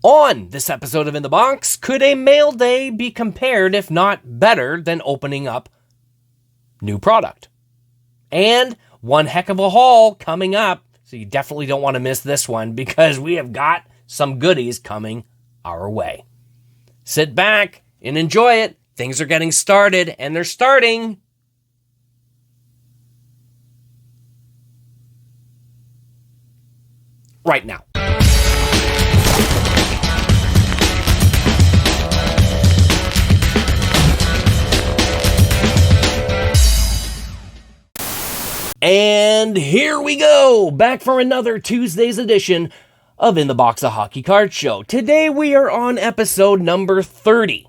On this episode of In the Box, could a mail day be compared, if not better, than opening up new product? And one heck of a haul coming up, so you definitely don't want to miss this one because we have got some goodies coming our way. Sit back and enjoy it. Things are getting started, and they're starting right now. And here we go, back for another Tuesday's edition of In the Box, a Hockey Card Show. Today we are on episode number 30,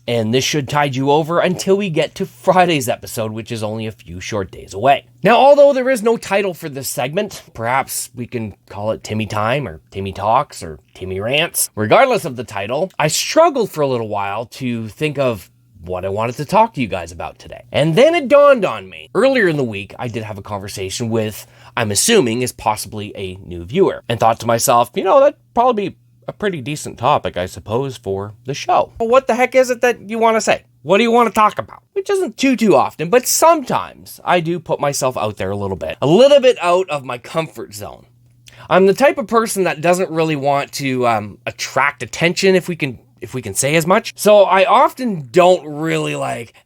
and this should tide you over until we get to Friday's episode, which is only a few short days away. Now, although there is no title for this segment, perhaps we can call it Timmy Time, or Timmy Talks, or Timmy Rants. Regardless of the title, I struggled for a little while to think of what I wanted to talk to you guys about today. And then it dawned on me. Earlier in the week, I did have a conversation with, I'm assuming, is possibly a new viewer, and thought to myself, that'd probably be a pretty decent topic, I suppose, for the show. Well, what the heck is it that you want to say? What do you want to talk about? Which isn't too often, but sometimes I do put myself out there a little bit out of my comfort zone. I'm the type of person that doesn't really want to attract attention, if we can say as much. So I often don't really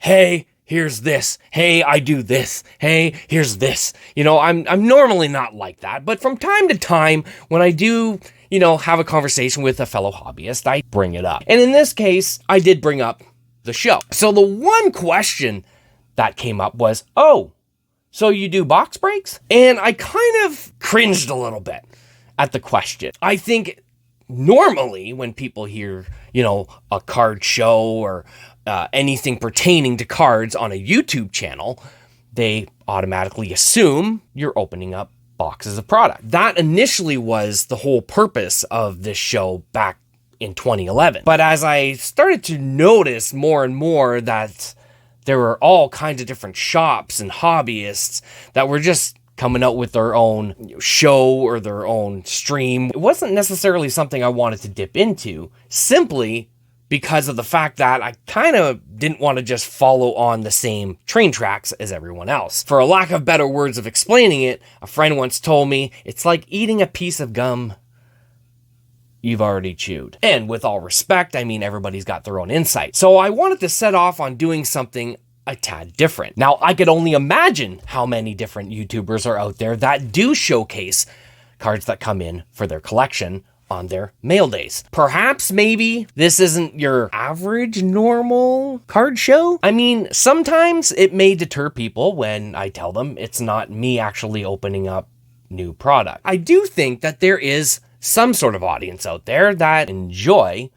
hey, here's this. Hey, I do this. Hey, here's this. I'm normally not like that, but from time to time, when I do, have a conversation with a fellow hobbyist, I bring it up. And in this case, I did bring up the show. So the one question that came up was, oh, so you do box breaks? And I kind of cringed a little bit at the question. I think normally when people hear, a card show or anything pertaining to cards on a YouTube channel, they automatically assume you're opening up boxes of product. That initially was the whole purpose of this show back in 2011. But as I started to notice more and more that there were all kinds of different shops and hobbyists that were just coming out with their own show or their own stream, it wasn't necessarily something I wanted to dip into, simply because of the fact that I kind of didn't want to just follow on the same train tracks as everyone else. For a lack of better words of explaining it, a friend once told me, it's like eating a piece of gum you've already chewed. And with all respect, I mean, everybody's got their own insight. So I wanted to set off on doing something a tad different. Now, I could only imagine how many different YouTubers are out there that do showcase cards that come in for their collection on their mail days. Perhaps maybe this isn't your average normal card show. I mean, sometimes it may deter people when I tell them it's not me actually opening up new product. I do think that there is some sort of audience out there that enjoy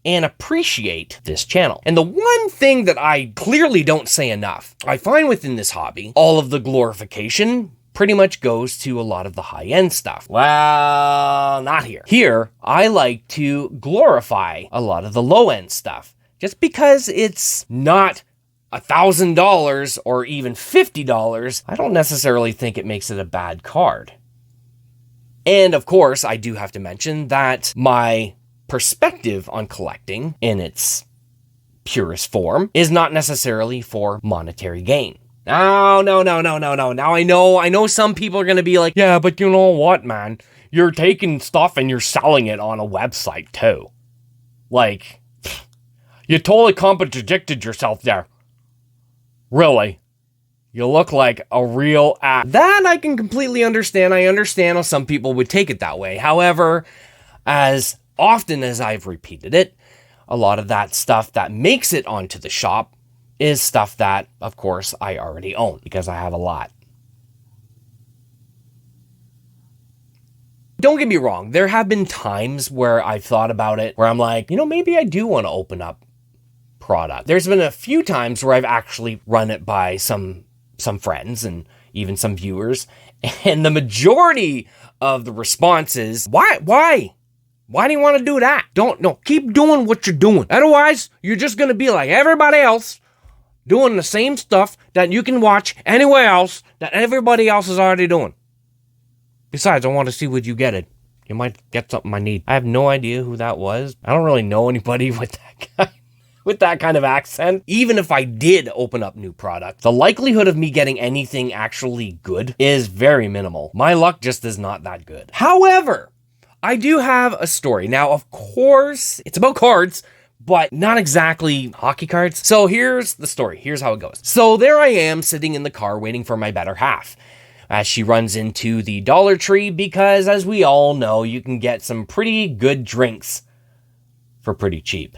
and appreciate this channel. And the one thing that I clearly don't say enough, I find within this hobby, all of the glorification pretty much goes to a lot of the high-end stuff. Well, not here. Here, I like to glorify a lot of the low-end stuff. Just because it's not $1,000 or even $50, I don't necessarily think it makes it a bad card. And of course, I do have to mention that my perspective on collecting in its purest form is not necessarily for monetary gain. No. Now I know some people are going to be like, yeah, but you know what, man? You're taking stuff and you're selling it on a website too. You totally contradicted yourself there. Really? You look like a real ass. That I can completely understand. I understand how some people would take it that way. However, as often as I've repeated it, a lot of that stuff that makes it onto the shop is stuff that, of course, I already own because I have a lot. Don't get me wrong. There have been times where I've thought about it where I'm like, maybe I do want to open up product. There's been a few times where I've actually run it by some friends and even some viewers. And the majority of the responses, why? Why do you want to do that? Keep doing what you're doing. Otherwise, you're just going to be like everybody else, doing the same stuff that you can watch anywhere else that everybody else is already doing. Besides, I want to see what you get it You might get something I need. I have no idea who that was. I don't really know anybody with that guy. With that kind of accent. Even if I did open up new product, the likelihood of me getting anything actually good is very minimal. My luck just is not that good. However, I do have a story. Now, of course, it's about cards, but not exactly hockey cards. So here's the story. Here's how it goes. So there I am sitting in the car waiting for my better half as she runs into the Dollar Tree because, as we all know, you can get some pretty good drinks for pretty cheap.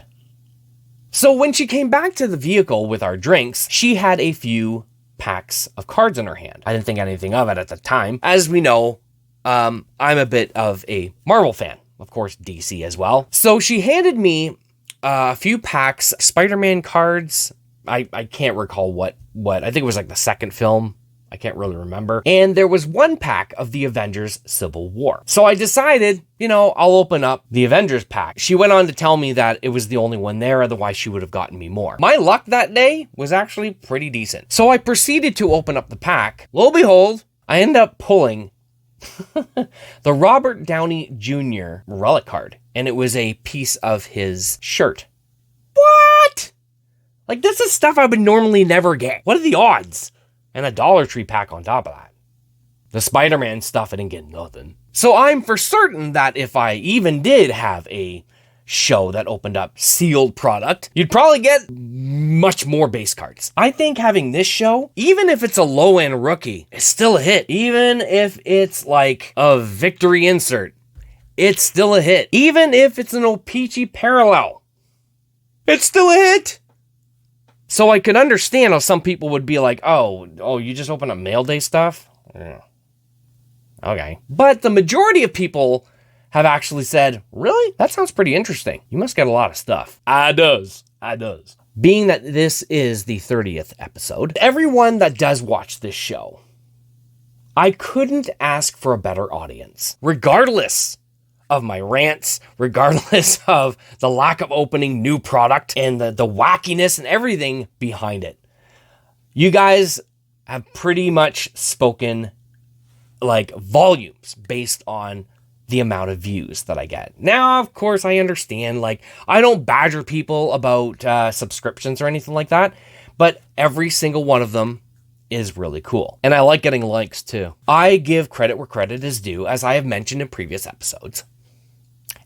So when she came back to the vehicle with our drinks, she had a few packs of cards in her hand. I didn't think anything of it at the time. As we know, I'm a bit of a Marvel fan. Of course, DC as well. So she handed me a few packs, Spider-Man cards. I can't recall what. I think it was like the second film. I can't really remember. And there was one pack of the Avengers Civil War. So I decided, I'll open up the Avengers pack. She went on to tell me that it was the only one there, otherwise she would have gotten me more. My luck that day was actually pretty decent. So I proceeded to open up the pack. Lo and behold, I end up pulling the Robert Downey Jr. relic card. And it was a piece of his shirt. What? Like, this is stuff I would normally never get. What are the odds? And a Dollar Tree pack on top of that. The Spider-Man stuff, I didn't get nothing. So I'm for certain that if I even did have a show that opened up sealed product, you'd probably get much more base cards. I think having this show, even if it's a low-end rookie, is still a hit. Even if it's like a victory insert, it's still a hit. Even if it's an O-Pee-Chee parallel, it's still a hit. So I could understand how some people would be like, oh, you just open up mail day stuff? Yeah. Okay. But the majority of people have actually said, really? That sounds pretty interesting. You must get a lot of stuff. I does. Being that this is the 30th episode, everyone that does watch this show, I couldn't ask for a better audience. Regardless of my rants, regardless of the lack of opening new product and the wackiness and everything behind it. You guys have pretty much spoken like volumes based on the amount of views that I get. Now, of course, I understand, like, I don't badger people about subscriptions or anything like that, but every single one of them is really cool. And I like getting likes too. I give credit where credit is due, as I have mentioned in previous episodes.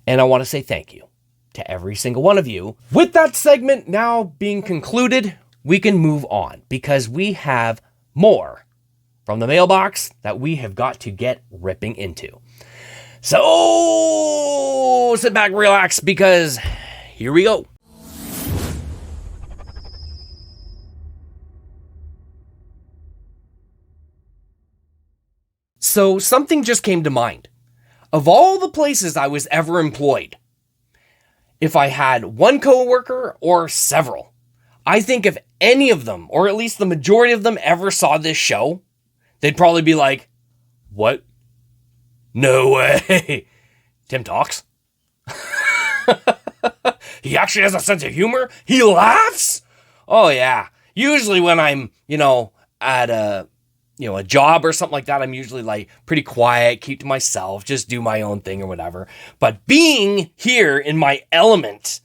And I want to say thank you to every single one of you. With that segment now being concluded, we can move on because we have more from the mailbox that we have got to get ripping into. So sit back, relax, because here we go. So something just came to mind. Of all the places I was ever employed, if I had one coworker or several, I think if any of them, or at least the majority of them, ever saw this show, they'd probably be like, what? No way. Tim talks. He actually has a sense of humor. He laughs. Oh yeah. Usually when I'm, at a job or something like that, I'm usually like pretty quiet, keep to myself, just do my own thing or whatever. But being here in my element,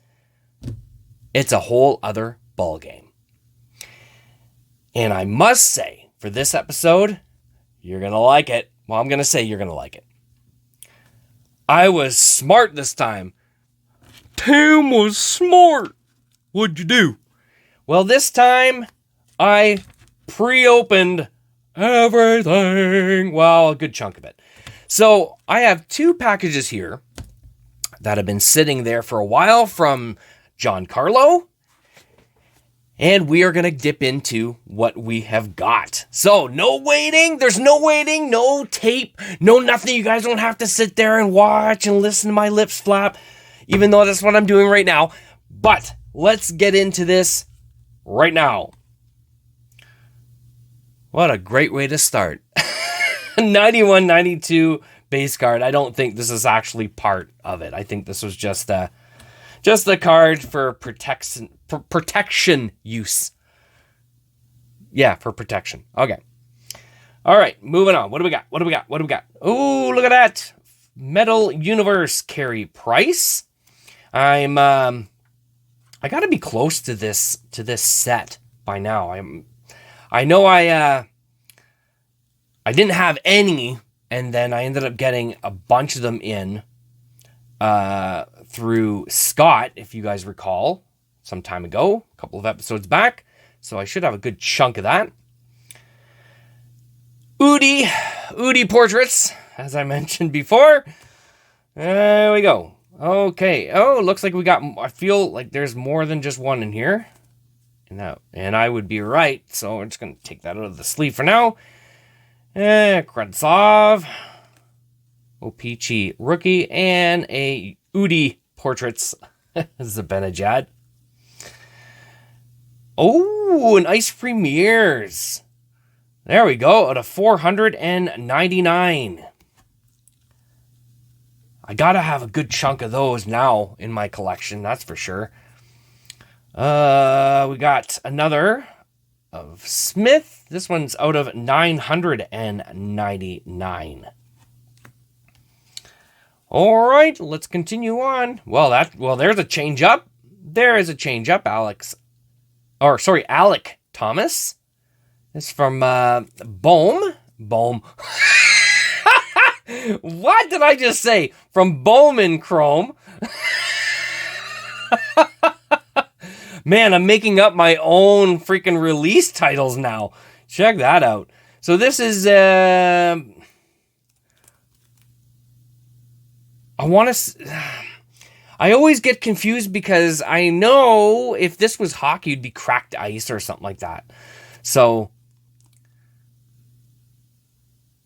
it's a whole other ballgame. And I must say, for this episode, you're going to like it. Well, I'm going to say you're going to like it. I was smart this time. Tim was smart. What'd you do? Well, this time I pre-opened everything. Well, a good chunk of it. So I have two packages here that have been sitting there for a while from John Carlo. And we are going to dip into what we have got. So no waiting. There's no waiting, no tape, no nothing. You guys don't have to sit there and watch and listen to my lips flap, even though that's what I'm doing right now. But let's get into this right now. What a great way to start. 91-92 base card. I don't think this is actually part of it. I think this was just a card for protection use. Yeah, for protection. Okay. All right, moving on. What do we got? Oh, look at that. Metal Universe Carey Price. I got to be close to this set by now. I know I didn't have any, and then I ended up getting a bunch of them in through Scott, if you guys recall, some time ago, a couple of episodes back. So I should have a good chunk of that. Udi portraits, as I mentioned before. There we go. Okay. Oh, looks like we got, I feel like there's more than just one in here. And I would be right, so we're just going to take that out of the sleeve for now. Kravtsov, O-Pee-Chee rookie, and a Udi portraits. Zibanejad. Oh, an Ice Premiers. There we go, out of 499. I gotta have a good chunk of those now in my collection, that's for sure. We got another of Smith. This one's out of 999. All right, let's continue on. Well, there's a change up. There is a change up, Alec Thomas. It's from Bohm. Bohm. What did I just say? From Bohm and Chrome. Man, I'm making up my own freaking release titles now. Check that out. So this is I always get confused because I know if this was hockey, it'd be cracked ice or something like that. So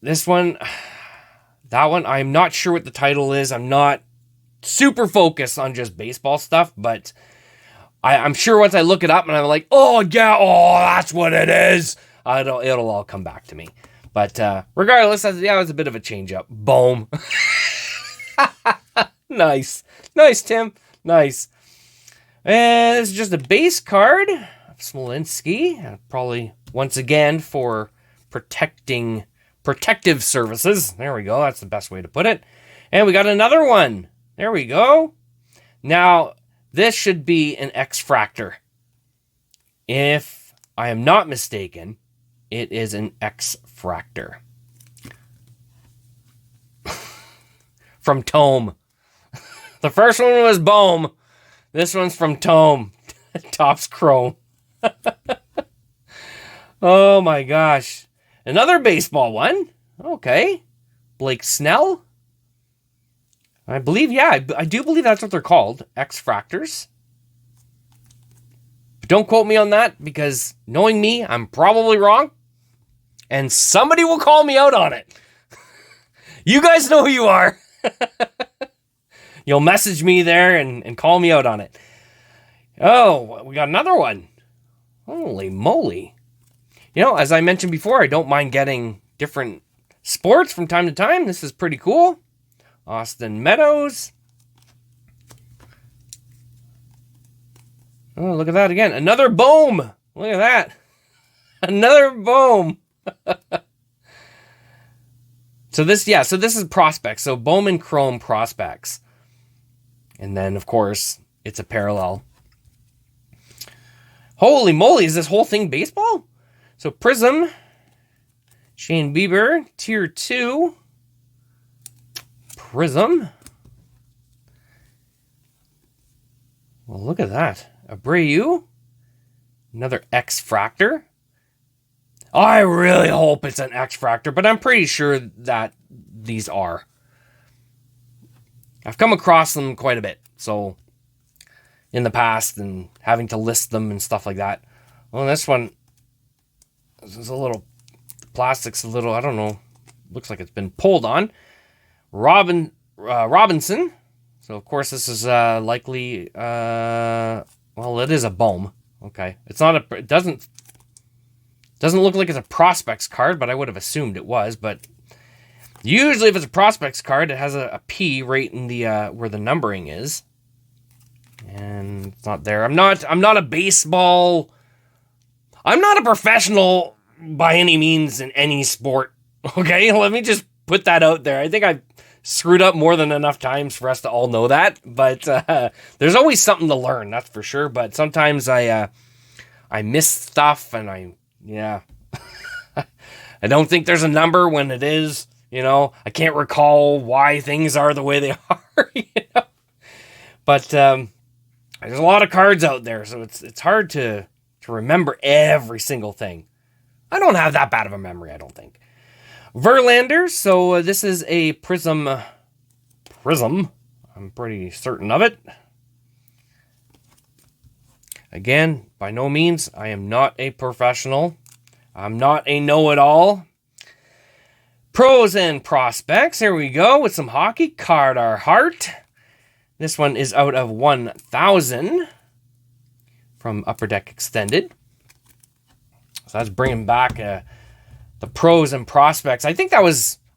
this one, that one, I'm not sure what the title is. I'm not super focused on just baseball stuff, but I'm sure once I look it up and I'm like, oh yeah, oh, that's what it is. It'll all come back to me. But regardless, it was a bit of a change up. Boom. Nice, Tim. Nice. And this is just a base card of Smolinski, probably once again for protective services. There we go. That's the best way to put it. And we got another one. There we go. Now, this should be an X-Fractor. If I am not mistaken, it is an X-Fractor. From Tome. The first one was Bohm. This one's from Tome. Topps Chrome. Oh my gosh. Another baseball one. Okay. Blake Snell. I believe, I do believe that's what they're called. X-Fractors. But don't quote me on that, because knowing me, I'm probably wrong. And somebody will call me out on it. You guys know who you are. You'll message me there and call me out on it. Oh, we got another one. Holy moly. As I mentioned before, I don't mind getting different sports from time to time. This is pretty cool. Austin Meadows. Oh, look at that again. Another Bohm. Look at that. Another Bohm. So this is prospects. So Bohm and Chrome prospects. And then, of course, it's a parallel. Holy moly, is this whole thing baseball? So Prism, Shane Bieber, Tier 2, Prism. Well, look at that. Abreu, another X-Fractor. I really hope it's an X-Fractor, but I'm pretty sure that these are. I've come across them quite a bit, so in the past, and having to list them and stuff like that. Well, this one, this is a little, plastic's a little, I don't know, looks like it's been pulled on. Robinson. So, of course, this is likely, well, it is a Bohm. Okay. It's not a, it doesn't look like it's a prospects card, but I would have assumed it was. But usually if it's a prospects card, it has a P right in the where the numbering is. And it's not there. I'm not a baseball. I'm not a professional by any means in any sport. Okay, let me just put that out there. I think I've screwed up more than enough times for us to all know that. But there's always something to learn, that's for sure. But sometimes I miss stuff, and I don't think there's a number when it is. I can't recall why things are the way they are. But there's a lot of cards out there, so it's hard to remember every single thing. I don't have that bad of a memory, I don't think. Verlander, so this is a prism. I'm pretty certain of it. Again, by no means, I am not a professional. I'm not a know-it-all. Pros and prospects, here we go, with some hockey. Card our heart. This one is out of 1,000 from Upper Deck Extended. So that's bringing back the pros and prospects. I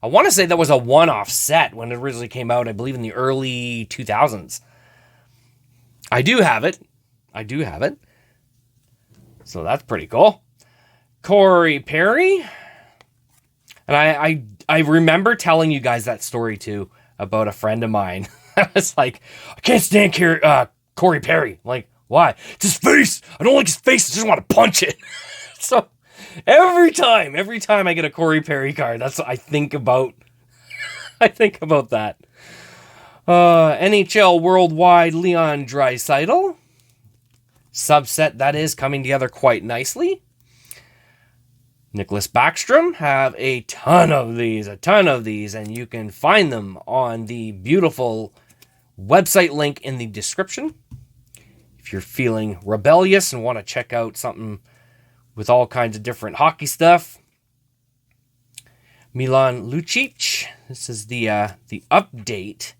want to say that was a one-off set when it originally came out, I believe in the early 2000s. I do have it. So that's pretty cool. Corey Perry. And I remember telling you guys that story too about a friend of mine. I was like, I can't stand Corey Perry. I'm like, why? It's his face. I don't like his face. I just want to punch it. So every time I get a Corey Perry card, that's what I think about. I think about that. NHL Worldwide Leon Draisaitl. Subset that is coming together quite nicely. Nicholas Backstrom, have a ton of these, and you can find them on the beautiful website link in the description. If you're feeling rebellious and want to check out something with all kinds of different hockey stuff. Milan Lucic, this is the update.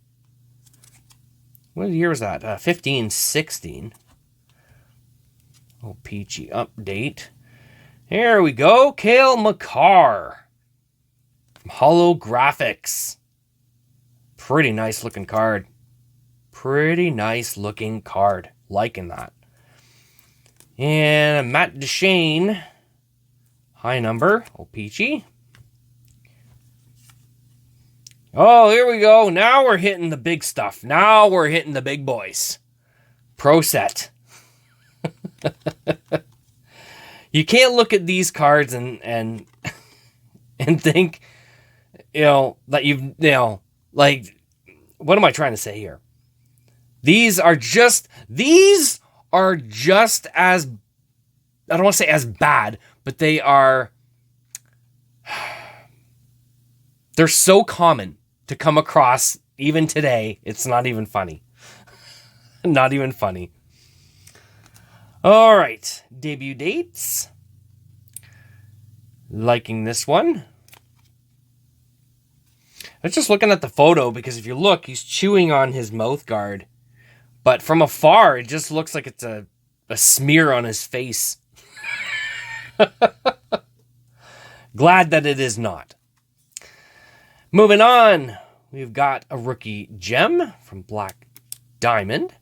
What year was that? 15-16. Oh, peachy update. Here we go. Cale Makar from Holographics. Pretty nice looking card. Liking that. And Matt Duchene. High number. Oh, peachy. Oh, here we go. Now we're hitting the big stuff. Now we're hitting the big boys. Pro set. You can't look at these cards and think, that like, what am I trying to say here? These are just as, I don't want to say as bad, but they're so common to come across even today. It's not even funny. Not even funny. All right, debut dates. Liking this one. I was just looking at the photo because if you look, he's chewing on his mouth guard. But from afar, it just looks like it's a smear on his face. Glad that it is not. Moving on, we've got a rookie gem from Black Diamond.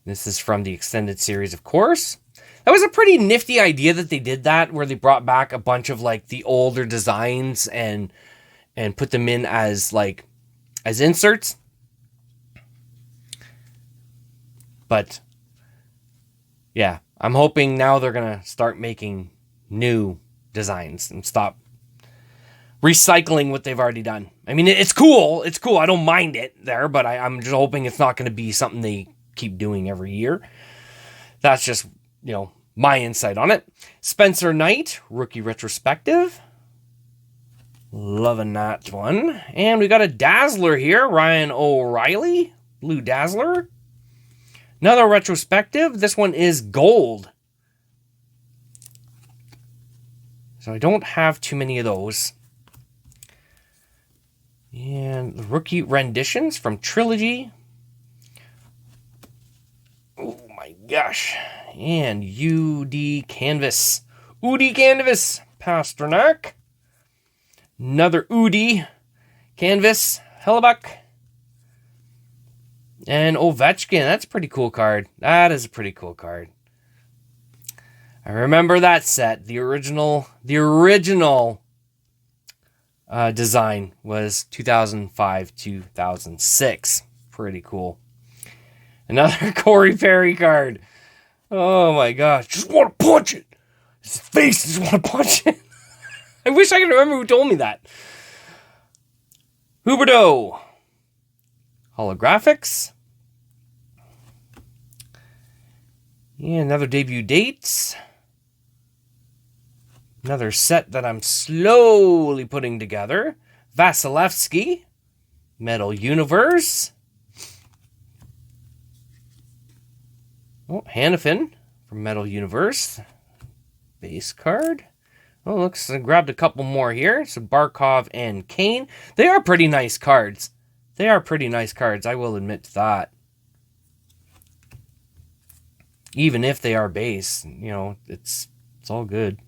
This is from the extended series, of course. That was a pretty nifty idea that they did that, where they brought back a bunch of like the older designs and put them in as inserts. But yeah, I'm hoping now they're going to start making new designs and stop recycling what they've already done. I mean, it's cool. It's cool. I don't mind it there, but I'm just hoping it's not going to be something they keep doing every year. That's just, my insight on it. Spencer Knight, rookie retrospective. Loving that one. And we got a Dazzler here, Ryan O'Reilly, Blue Dazzler. Another retrospective. This one is gold. So I don't have too many of those. And the rookie renditions from Trilogy. Oh my gosh. And UD Canvas. Pasternak. Another UD Canvas. Hellebuck. And Ovechkin. That's a pretty cool card. That is a pretty cool card. I remember that set. The original design was 2005, 2006. Pretty cool. Another Corey Perry card. Oh my gosh. Just want to punch it. His face just want to punch it. I wish I could remember who told me that. Huberdeau. Holographics. Yeah, another debut dates. Another set that I'm slowly putting together. Vasilevsky. Metal Universe. Oh, Hannafin from Metal Universe. Base card. Oh, looks I grabbed a couple more here. So Barkov and Kane. They are pretty nice cards. They are pretty nice cards, I will admit that. Even if they are base, you know, it's all good.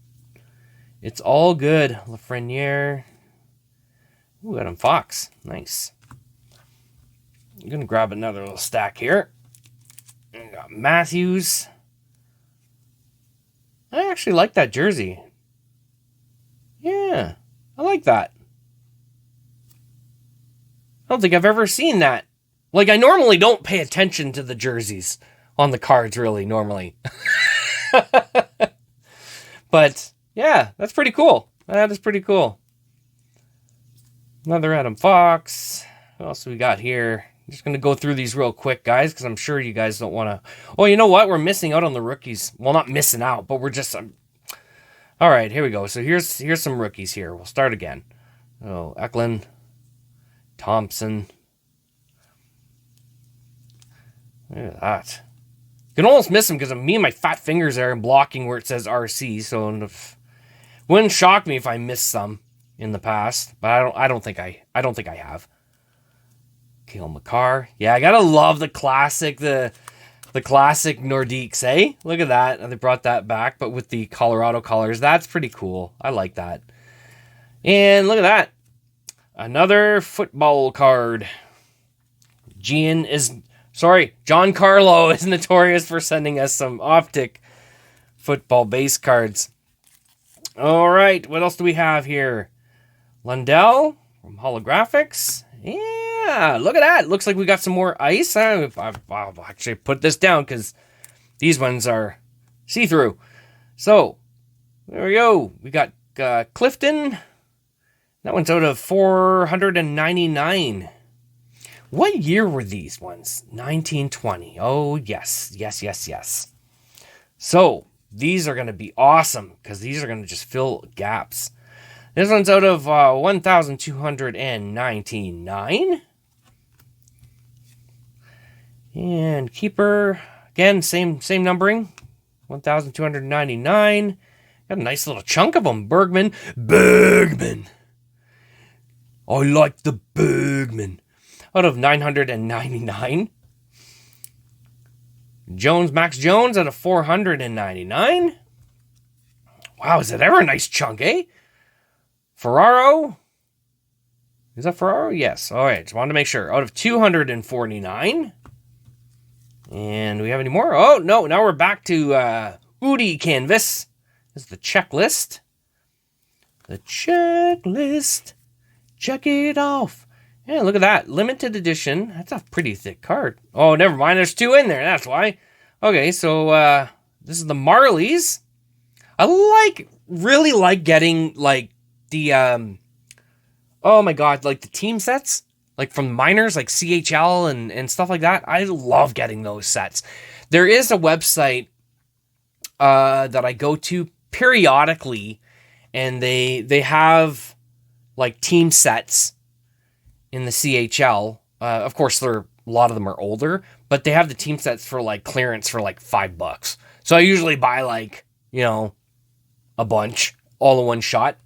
It's all good. Lafreniere. Ooh, Adam Fox. Nice. I'm going to grab another little stack here. We got Matthews. I actually like that jersey. Yeah, I like that. I don't think I've ever seen that. Like, I normally don't pay attention to the jerseys on the cards, really, normally. But, yeah, that's pretty cool. That is pretty cool. Another Adam Fox. What else we got here? I'm just going to go through these real quick, guys, because I'm sure you guys don't want to... Oh, you know what? We're missing out on the rookies. Well, not missing out, but we're just... All right, here we go. So here's some rookies here. We'll start again. Oh, Eklund. Thompson. Look at that. You can almost miss them because me and my fat fingers are blocking where it says RC. So it wouldn't shock me if I missed some in the past, but I don't think I have. Kale McCarr. Yeah, I gotta love the classic classic Nordiques, eh? Look at that. They brought that back, but with the Colorado colors. That's pretty cool. I like that. And look at that. Another football card. John Carlo is notorious for sending us some Optic football base cards. All right, what else do we have here? Lundell from Holographics. Yeah, look at that. Looks like we got some more ice. I'll actually put this down because these ones are see-through. So, there we go. We got Clifton. That one's out of 499. What year were these ones? 1920. Oh, yes. So, these are going to be awesome because these are going to just fill gaps. This one's out of 1,299. And keeper, again, same numbering. 1,299. Got a nice little chunk of them. Bergman. I like the Bergman. Out of 999. Max Jones out of 499. Wow, is it ever a nice chunk, eh? Ferraro. Is that Ferraro? Yes. All right, just wanted to make sure. Out of 249. And do we have any more? Oh, no. Now we're back to Udi Canvas. This is the checklist. The checklist. Check it off. Yeah, look at that. Limited edition. That's a pretty thick card. Oh, never mind. There's two in there. That's why. Okay, so this is the Marlies. I really like getting, like, the, oh my god, like the team sets. Like from minors, like CHL and stuff like that. I love getting those sets. There is a website that I go to periodically, and they have like team sets in the CHL. Of course, a lot of them are older, but they have the team sets for like clearance for like $5. So I usually buy like, a bunch all in one shot.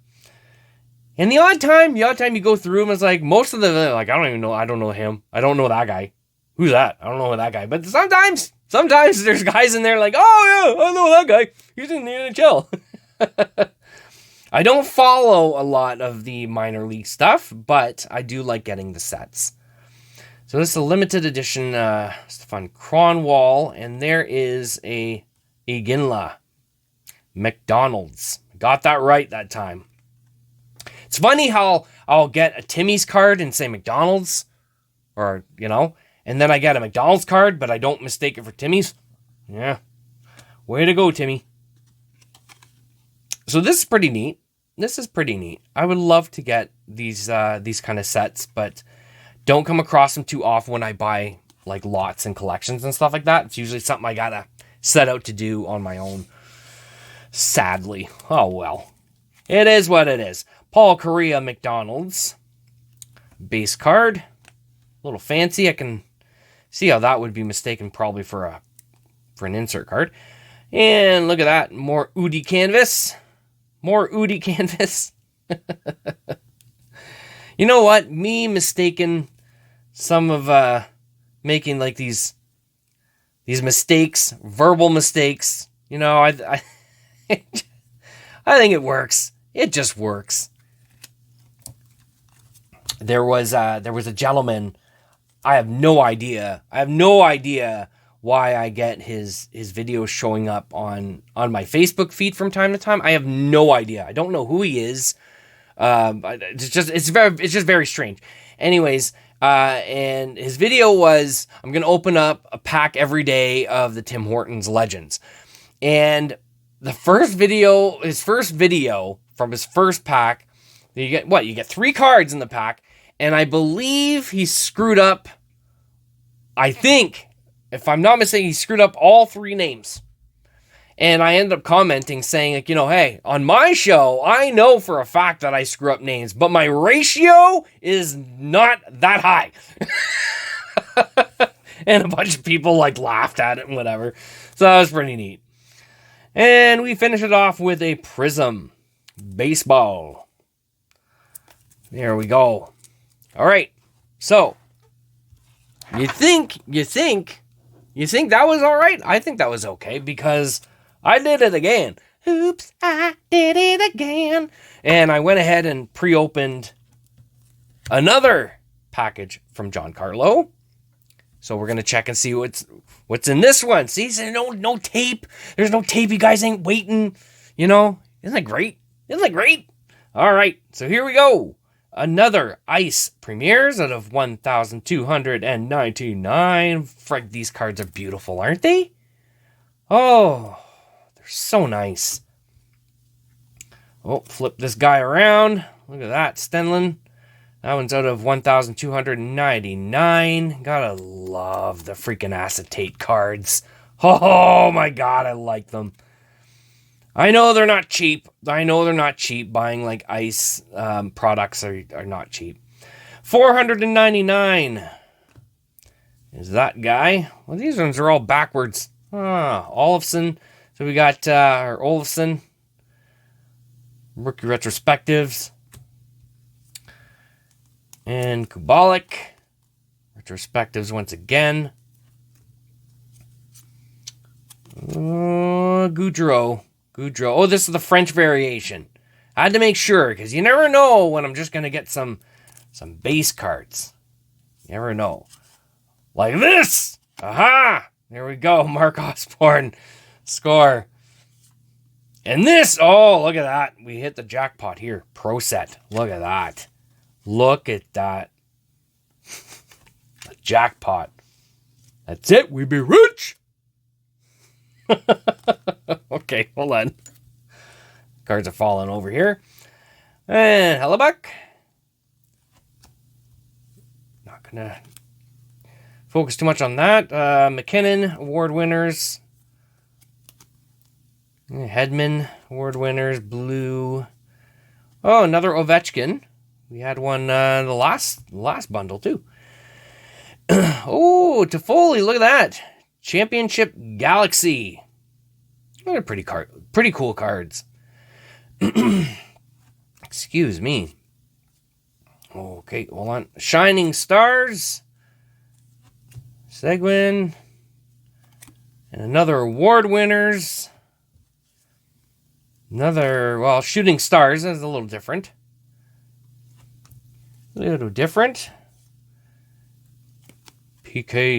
And the odd time you go through them, it's like most of the, like, I don't know him. I don't know that guy. Who's that? I don't know that guy. But sometimes there's guys in there like, oh yeah, I know that guy. He's in the NHL. I don't follow a lot of the minor league stuff, but I do like getting the sets. So this is a limited edition Stefan Kronwall, and there is a Iginla McDonald's. Got that right that time. It's funny how I'll get a Timmy's card and say McDonald's, or, and then I get a McDonald's card, but I don't mistake it for Timmy's. Yeah. Way to go, Timmy. So this is pretty neat. I would love to get these kind of sets, but don't come across them too often when I buy like lots and collections and stuff like that. It's usually something I gotta set out to do on my own. Sadly. Oh well. It is what it is. Paul Correa McDonald's. Base card. A little fancy. I can see how that would be mistaken probably for an insert card. And look at that. More Udi canvas. You know what? Me mistaken some of making like these mistakes, verbal mistakes. I I think it works. It just works. There was a gentleman. I have no idea why I get his videos showing up on my Facebook feed from time to time. I have no idea. I don't know who he is. It's just very strange. Anyways, and his video was, I'm gonna open up a pack every day of the Tim Hortons Legends, and his first video from his first pack, you get 3 cards in the pack, and I believe he screwed up. I think, if I'm not mistaken, he screwed up all 3 names. And I ended up commenting saying, like, hey, on my show, I know for a fact that I screw up names, but my ratio is not that high. And a bunch of people laughed at it and whatever. So that was pretty neat. And we finish it off with a Prism baseball. There we go. All right. So you think that was all right? I think that was okay because I did it again. Oops, I did it again. And I went ahead and pre-opened another package from John Carlo. So we're going to check and see what's in this one. See, no tape. There's no tape. You guys ain't waiting. Isn't that great? All right. So here we go. Another Ice Premieres out of 1,299. Frick, these cards are beautiful, aren't they? Oh, they're so nice. Oh, flip this guy around. Look at that, Stenlin. That one's out of 1,299. Gotta love the freaking acetate cards. Oh my god, I like them. I know they're not cheap. Buying like ice products are not cheap. 499 is that guy. Well, these ones are all backwards. Olafson. So we got our Olafson. Rookie retrospectives. And Kubalik. Retrospectives once again. Goudreau. Oh, this is the French variation. I had to make sure, because you never know when I'm just going to get some base cards. You never know. Like this! Aha! There we go. Mark Osborne. Score. And this, oh, look at that. We hit the jackpot here. Pro set. Look at that. The jackpot. That's it. We be rich. Okay, hold on. Cards are falling over here. And Hellebuck. Not gonna focus too much on that. McKinnon award winners. Hedman award winners. Blue. Oh, another Ovechkin. We had one the last bundle too. Oh, Toffoli, look at that. Championship Galaxy. They're pretty cool cards. Excuse me. Okay, hold on. Shining Stars. Seguin. And another award winners. Shooting Stars. That's a little different. PK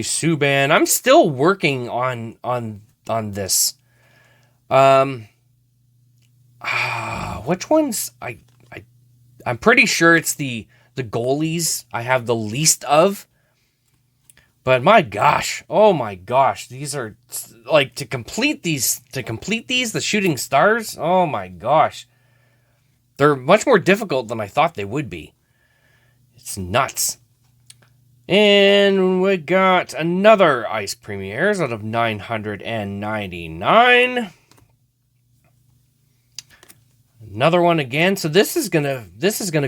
Subban. I'm still working on this. Which ones? I I'm pretty sure it's the goalies I have the least of. But my gosh, oh my gosh, these are like to complete these, the shooting stars. Oh my gosh, they're much more difficult than I thought they would be. It's nuts. And we got another Ice Premieres out of 999. Another one again. So this is gonna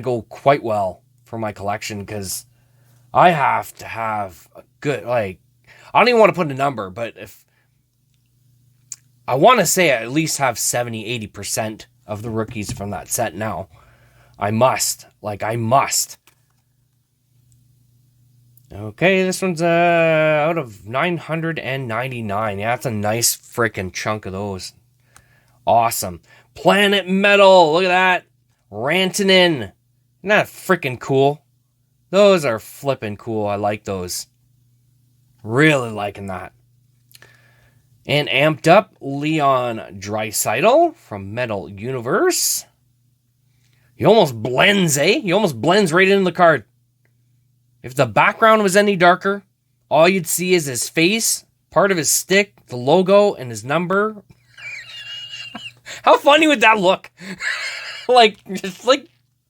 go quite well for my collection because I have to have a good, like, I don't even want to put a number, but if I want to say I at least have 70-80% of the rookies from that set now. I must. Okay, this one's out of 999. Yeah, that's a nice freaking chunk of those. Awesome. Planet Metal. Look at that. Rantanen. Isn't that freaking cool? Those are flipping cool. I like those. Really liking that. And amped up, Leon Draisaitl from Metal Universe. He almost blends, eh? He almost blends right into the card. If the background was any darker, all you'd see is his face, part of his stick, the logo, and his number. How funny would that look? Just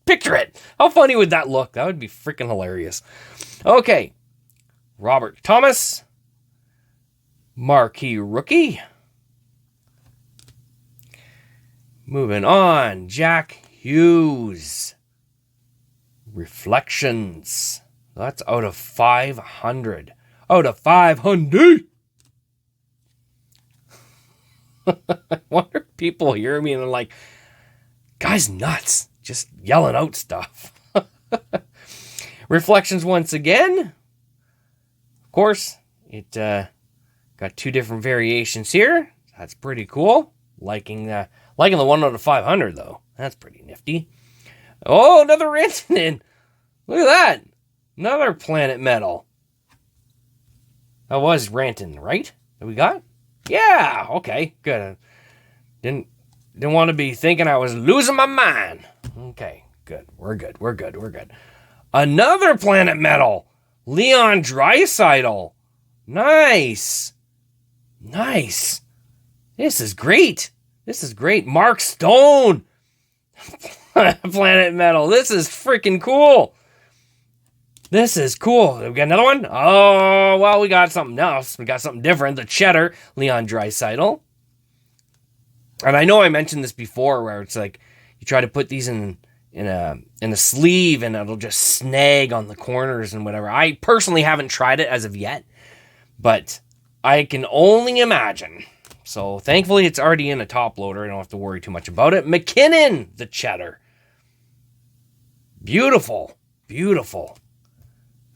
picture it. How funny would that look? That would be freaking hilarious. Okay. Robert Thomas. Marquee rookie. Moving on. Jack Hughes. Reflections. That's out of 500. Out of 500. I wonder if people hear me and they're like, guy's nuts. Just yelling out stuff. Reflections once again. Of course, it got two different variations here. That's pretty cool. Liking the 1 out of 500 though. That's pretty nifty. Oh, another Rantanen. Look at that. Another Planet Metal. That was Rantanen, right? That we got? Yeah, okay, good. Didn't want to be thinking I was losing my mind. Okay, good. We're good. Another Planet Metal. Leon Draisaitl. Nice. This is great. Mark Stone. Planet Metal. This is freaking cool. This is cool. We got another one? Oh, well, we got something else. We got something different. The Cheddar, Leon Draisaitl. And I know I mentioned this before where it's like you try to put these in a sleeve and it'll just snag on the corners and whatever. I personally haven't tried it as of yet, but I can only imagine. So thankfully it's already in a top loader. I don't have to worry too much about it. McKinnon, the Cheddar. Beautiful.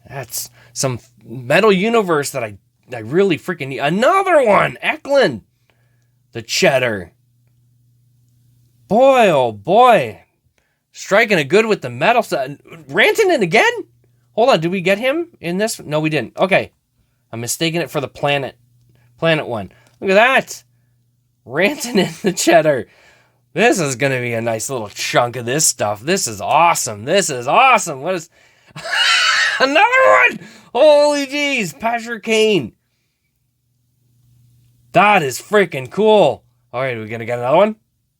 That's some Metal Universe that I really freaking need. Another one! Eklund! The Cheddar. Boy, oh boy. Striking it good with the metal set. Rantanen again? Hold on, did we get him in this? No, we didn't. Okay. I'm mistaking it for the Planet one. Look at that. Rantanen, the Cheddar. This is going to be a nice little chunk of this stuff. This is awesome. What is... Another one! Holy jeez, Patrick Kane. That is freaking cool. All right, are we going to get another one?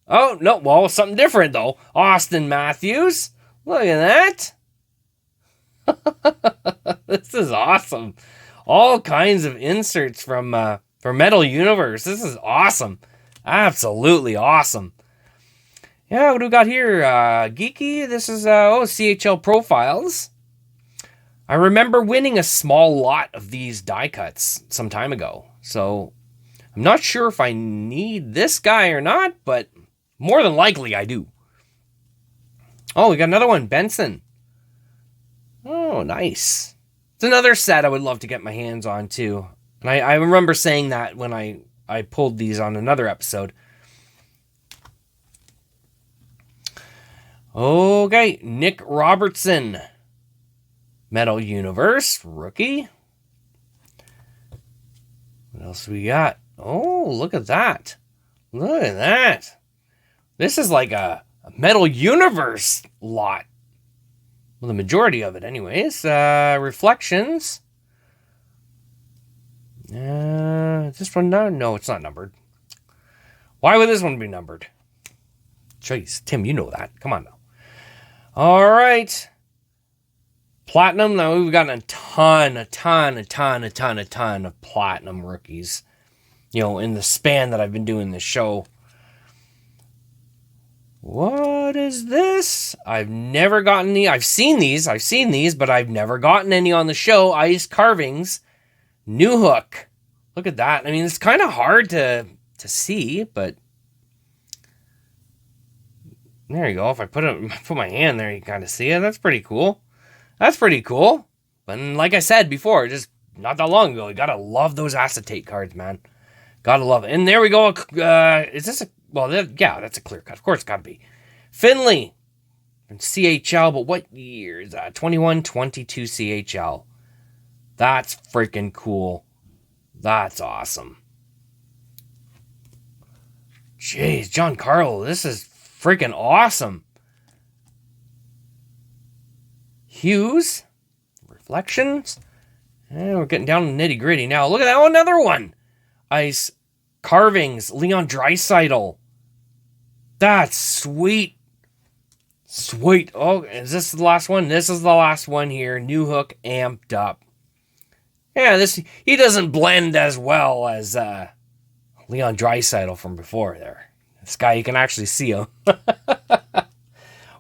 Oh, no, well, something different, though. Austin Matthews. Look at that. This is awesome. All kinds of inserts from Metal Universe. This is awesome. Absolutely awesome. Yeah, what do we got here? Geeky. This is CHL Profiles. I remember winning a small lot of these die cuts some time ago. So I'm not sure if I need this guy or not, but more than likely I do. Oh, we got another one. Benson. Oh, nice. It's another set I would love to get my hands on too. And I remember saying that when I pulled these on another episode. Okay, Nick Robertson. Metal Universe, rookie. What else we got? Oh, look at that. Look at that. This is like a Metal Universe lot. Well, the majority of it anyways. Reflections. Is this one now? No, it's not numbered. Why would this one be numbered? Jeez, Tim, you know that. Come on now. All right. Platinum. Now we've gotten a ton of platinum rookies. You know, in the span that I've been doing this show. What is this? I've never gotten any. I've seen these, but I've never gotten any on the show. Ice carvings. New hook. Look at that. I mean, it's kind of hard to see, but there you go. If I put my hand there, you kind of see it. That's pretty cool. But like I said before, just not that long ago, you gotta love those acetate cards, man. Gotta love it. And there we go. Is this a... Well, yeah, that's a clear cut. Of course, it's got to be. Finley from CHL, but what year is that? 21-22 CHL. That's freaking cool. That's awesome. Jeez, Giancarlo, this is freaking awesome. Hughes, Reflections. And we're getting down to the nitty gritty now. Look at that, another one. Ice carvings, Leon Draisaitl. That's sweet. Sweet. Oh, is this the last one? This is the last one here. New hook amped up. Yeah, he doesn't blend as well as Leon Draisaitl from before there. This guy, you can actually see him.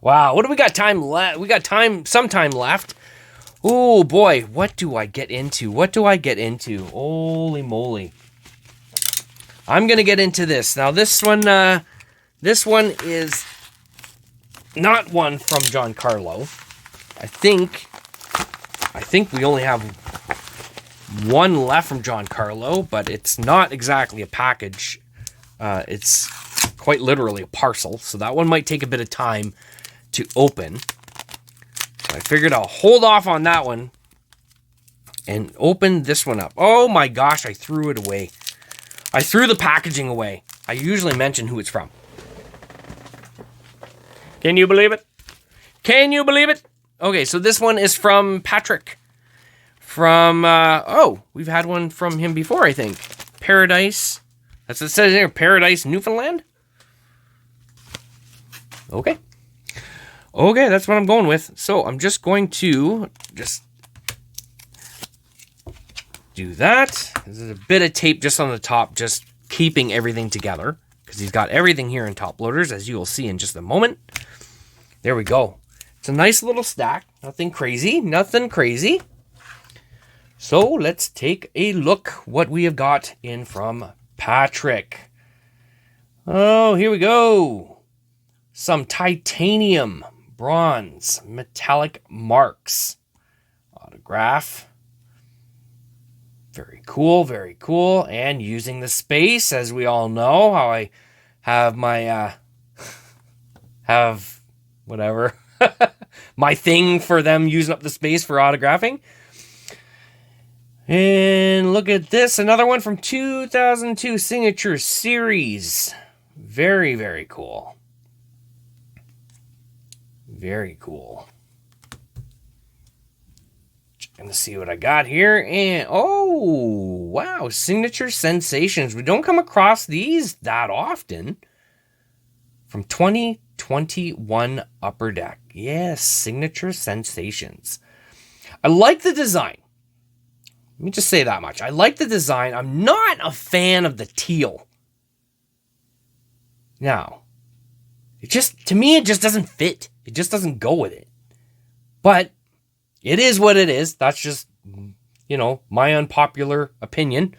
Wow, what do we got time left? We got some time left. Oh boy, what do I get into? Holy moly. I'm going to get into this. Now this one is not one from Giancarlo. I think we only have one left from Giancarlo, but it's not exactly a package. It's quite literally a parcel, so that one might take a bit of time to open. So I figured I'll hold off on that one and open this one up. Oh my gosh, I threw it away. I threw the packaging away. I usually mention who it's from. Can you believe it? Okay, so this one is from Patrick. We've had one from him before, I think. Paradise. That's what it says here. Paradise, Newfoundland. Okay, that's what I'm going with. So I'm just going to do that. There's a bit of tape just on the top, just keeping everything together, because he's got everything here in top loaders, as you will see in just a moment. There we go. It's a nice little stack. Nothing crazy. So let's take a look what we have got in from Patrick. Oh, here we go. Some titanium, bronze, metallic marks. Autograph. Very cool. And using the space, as we all know, how I have my, my thing for them using up the space for autographing. And look at this, another one from 2002 Signature Series. Very cool. Gonna see what I got here, and oh wow, Signature Sensations. We don't come across these that often. From 2021 Upper Deck. Yes, Signature Sensations. I like the design. Let me just say that much. I like the design. I'm not a fan of the teal. Now, to me, it just doesn't fit. It just doesn't go with it. But it is what it is. That's just, my unpopular opinion.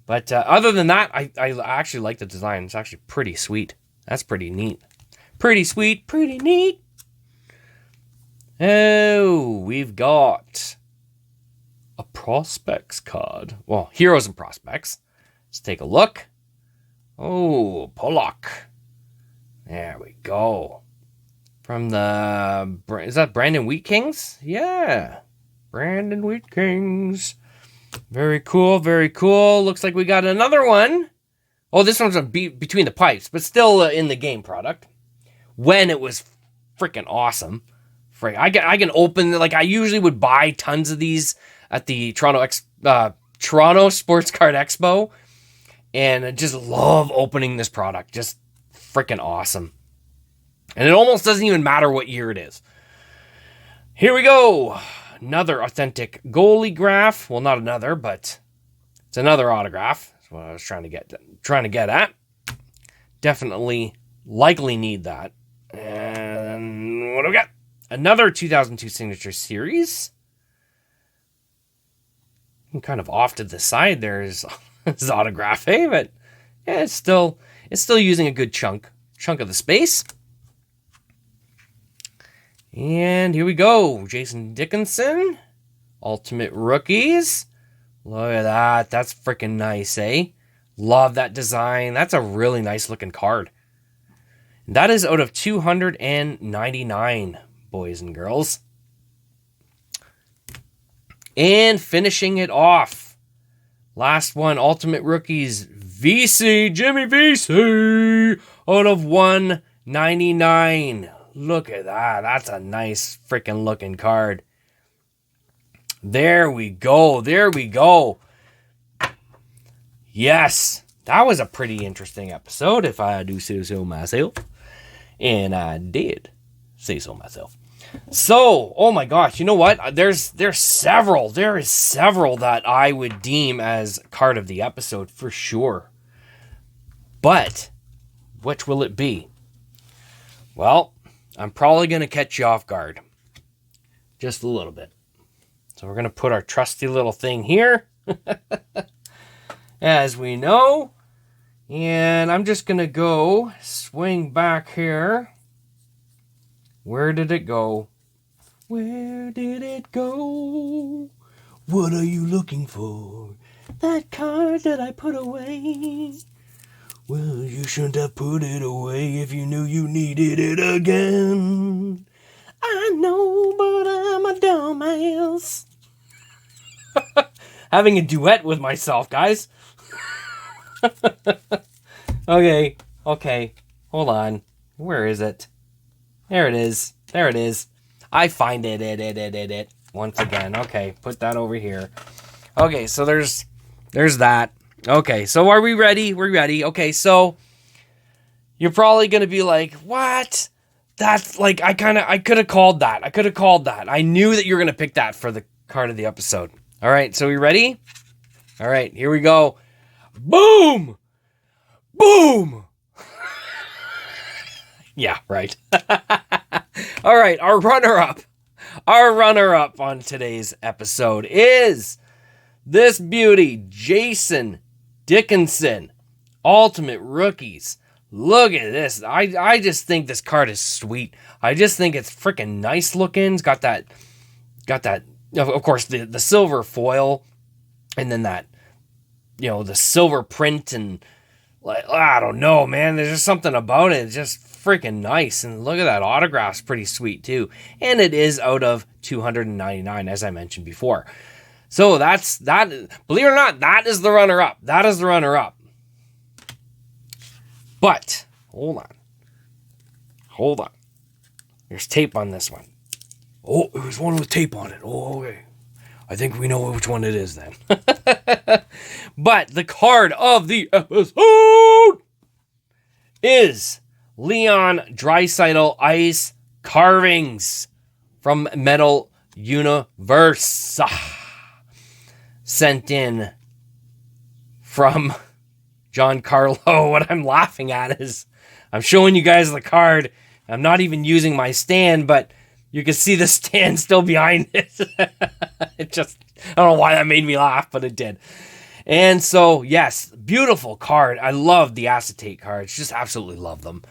But other than that, I actually like the design. It's actually pretty sweet. That's pretty neat. Pretty sweet, pretty neat. Oh, we've got a Prospects card. Well, Heroes and Prospects. Let's take a look. Oh, Pollock. There we go. From is that Brandon Wheat Kings? Yeah. Brandon Wheat Kings. Very cool. Looks like we got another one. Oh, this one's between the pipes, but still in the game product. When it was freaking awesome. I can open, like, I usually would buy tons of these at the Toronto Sports Card Expo, and I just love opening this product. Just freaking awesome. And it almost doesn't even matter what year it is. Here we go. Another authentic goalie graph. Well, not another, but it's another autograph. That's what I was trying to get at. Definitely, likely need that. And what do we got? Another 2002 Signature Series. And kind of off to the side there is his autograph, eh? But yeah, it's still using a good chunk of the space. And here we go. Jason Dickinson. Ultimate Rookies. Look at that. That's freaking nice, eh? Love that design. That's a really nice looking card. And that is out of 299, boys and girls. And finishing it off. Last one, Ultimate Rookies. VC, Jimmy VC, out of 199. Look at that. That's a nice freaking looking card. There we go. There we go. Yes, that was a pretty interesting episode, if I do say so myself. And I did say so myself. So, oh my gosh, you know what? There's several. There is several that I would deem as card of the episode for sure. But which will it be? Well, I'm probably going to catch you off guard. Just a little bit. So we're going to put our trusty little thing here. As we know. And I'm just going to go swing back here. Where did it go? Where did it go? What are you looking for? That card that I put away. Well, you shouldn't have put it away if you knew you needed it again. I know, but I'm a dumbass. Having a duet with myself, guys. Okay. Hold on. Where is it? There it is. I find it. Once again. Okay, put that over here. Okay, so there's that. Okay, so are we ready? We're ready. Okay, so you're probably going to be like, what? That's like, I could have called that. I knew that you were going to pick that for the card of the episode. All right, so we ready? All right, here we go. Boom! Boom! Yeah, right. All right, our runner-up on today's episode is this beauty, Jason Dickinson, Ultimate Rookies. Look at this. I just think this card is sweet. I just think it's freaking nice looking. It's got that, of course, the silver foil, and then that, the silver print, and like, I don't know, man. There's just something about it. It's just freaking nice. And look at that autograph's pretty sweet too. And it is out of 299, as I mentioned before. So that's that. Believe it or not, that is the runner-up. But hold on. There's tape on this one. Oh, it was one with tape on it. Oh, okay. I think we know which one it is then. But the card of the episode is Leon Draisaitl Ice Carvings from Metal Universe. Sent in from John Carlo. What I'm laughing at is I'm showing you guys the card. I'm not even using my stand, but you can see the stand still behind it. I don't know why that made me laugh, but it did. And so, yes, beautiful card. I love the acetate cards. Just absolutely love them.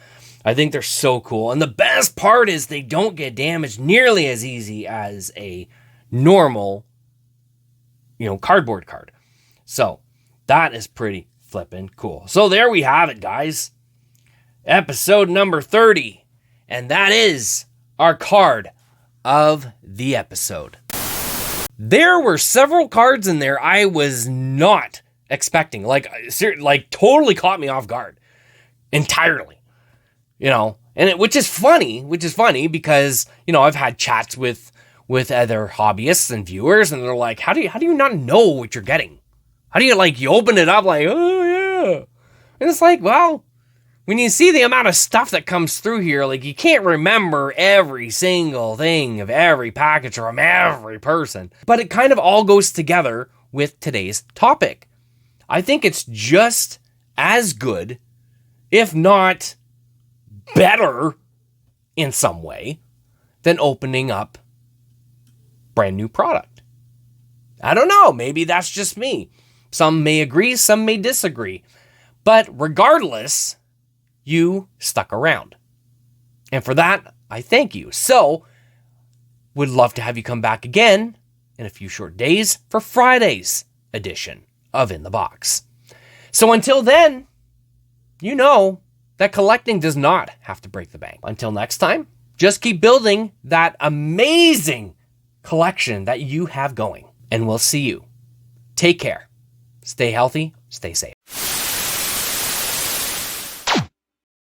I think they're so cool. And the best part is they don't get damaged nearly as easy as a normal, cardboard card. So that is pretty flippin' cool. So there we have it, guys. Episode number 30. And that is our card of the episode. There were several cards in there I was not expecting. Like totally caught me off guard. Entirely. which is funny because, I've had chats with other hobbyists and viewers, and they're like, how do you not know what you're getting? How do you you open it up like, oh yeah. And it's like, well, when you see the amount of stuff that comes through here, you can't remember every single thing of every package from every person. But it kind of all goes together with today's topic. I think it's just as good, if not better in some way, than opening up brand new product. I don't know, maybe that's just me. Some may agree, some may disagree. But regardless, you stuck around. And for that, I thank you. So, would love to have you come back again in a few short days for Friday's edition of In the Box. So until then, you know that collecting does not have to break the bank. Until next time, just keep building that amazing collection that you have going. And we'll see you. Take care. Stay healthy. Stay safe.